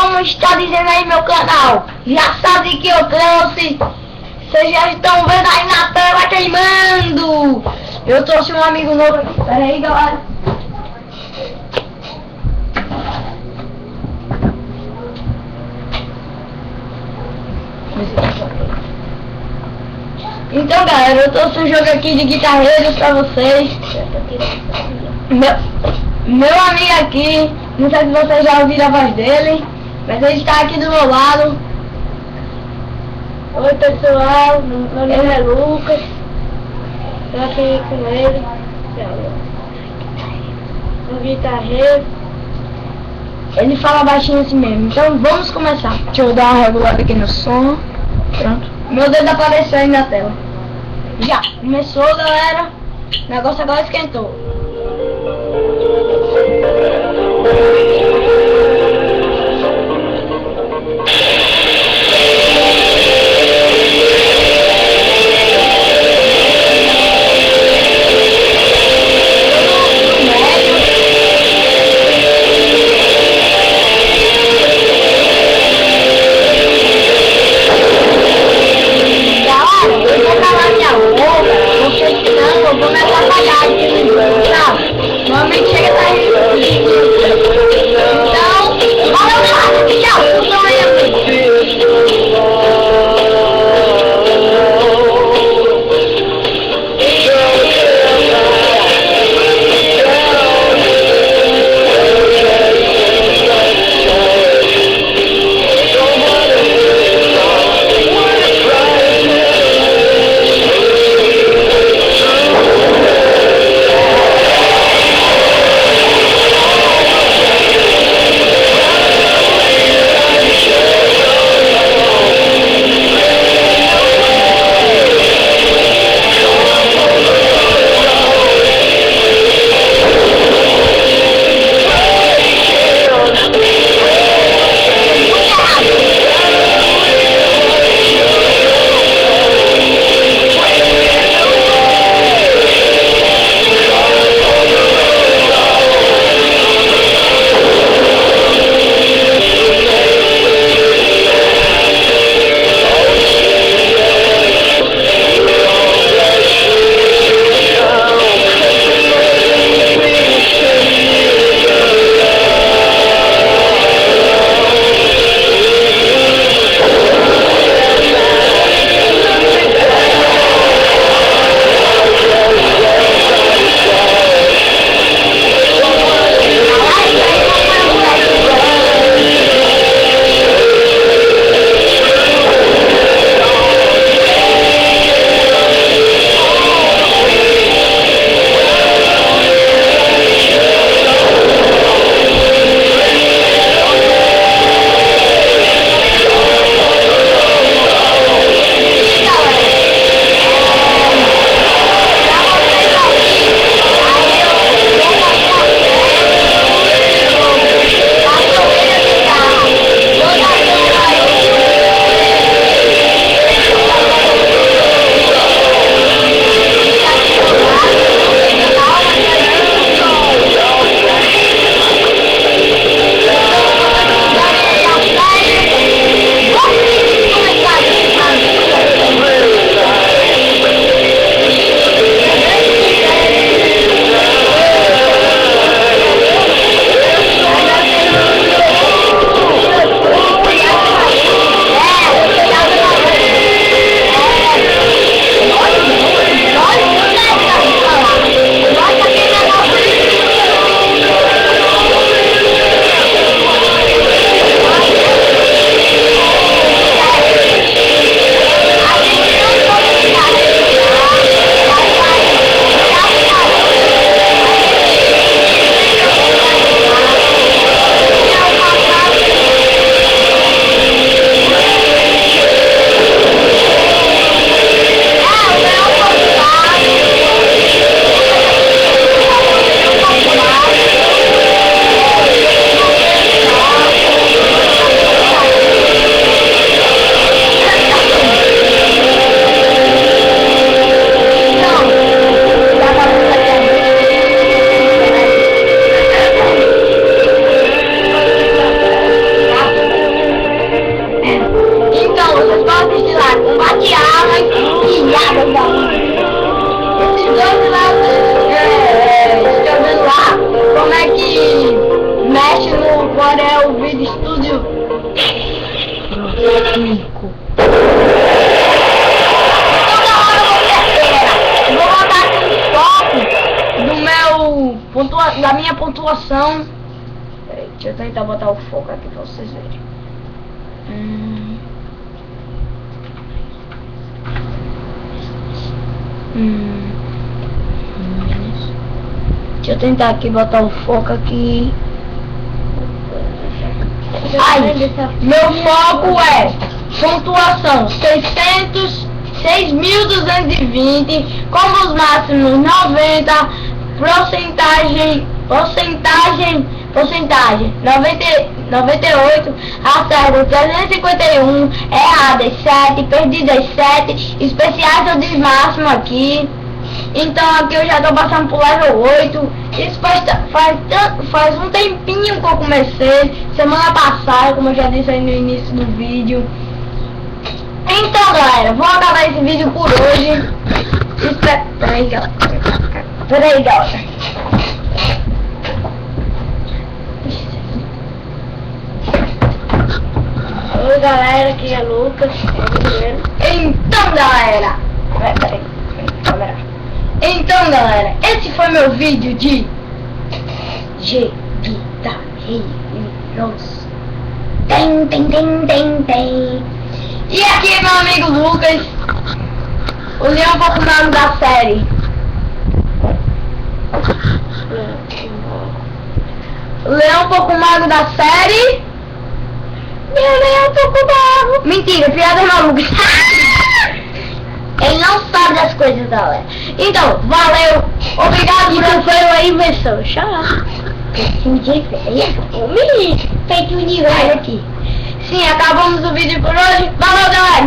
como está dizendo aí meu canal, já sabe que eu trouxe. Vocês já estão vendo aí na tela queimando. Eu trouxe um amigo novo aqui. Pera aí, galera. Então, galera, eu trouxe um jogo aqui de guitarreiros pra vocês. Meu amigo aqui, não sei se vocês já ouviram a voz dele, mas ele está aqui do meu lado. Oi pessoal, meu nome é Lucas, estou aqui com ele, um guitarreiro. Ele fala baixinho assim mesmo, então vamos começar. Deixa eu dar uma regulada aqui no som. Pronto. Meu dedo apareceu aí na tela. Já, começou, galera. O negócio agora esquentou. Porque senão eu vou me atrapalhar aqui, sabe? Normalmente chega daí. Rico. Toda hora você espera. Eu vou botar aqui um foco da minha pontuação. Peraí, deixa eu tentar botar o foco aqui pra vocês verem. Deixa eu tentar aqui botar o foco aqui. Aí, meu foco é pontuação 6.220, combos máximos 90, porcentagem 98, acerto 351, erradas 7, perdidas 7, especiais eu diz máximo aqui. Então aqui eu já tô passando pro level 8. Isso faz um tempinho que eu comecei, semana passada, como eu já disse aí no início do vídeo. Então galera, vou acabar esse vídeo por hoje. Peraí galera. Oi galera, aqui é Lucas. Então galera, então galera, esse foi meu vídeo de guitarreiros. Tem. E aqui meu amigo Lucas, o Leão um pouco mago da série. O Leão um pouco mago da série. Meu Leão um pouco mago. Mentira, piada maluca. Ele não sabe das coisas, galera. Então, valeu. Obrigado por foi a invenção. Tchau. Feito um nível aqui. Sim, acabamos o vídeo por hoje. Valeu, galera.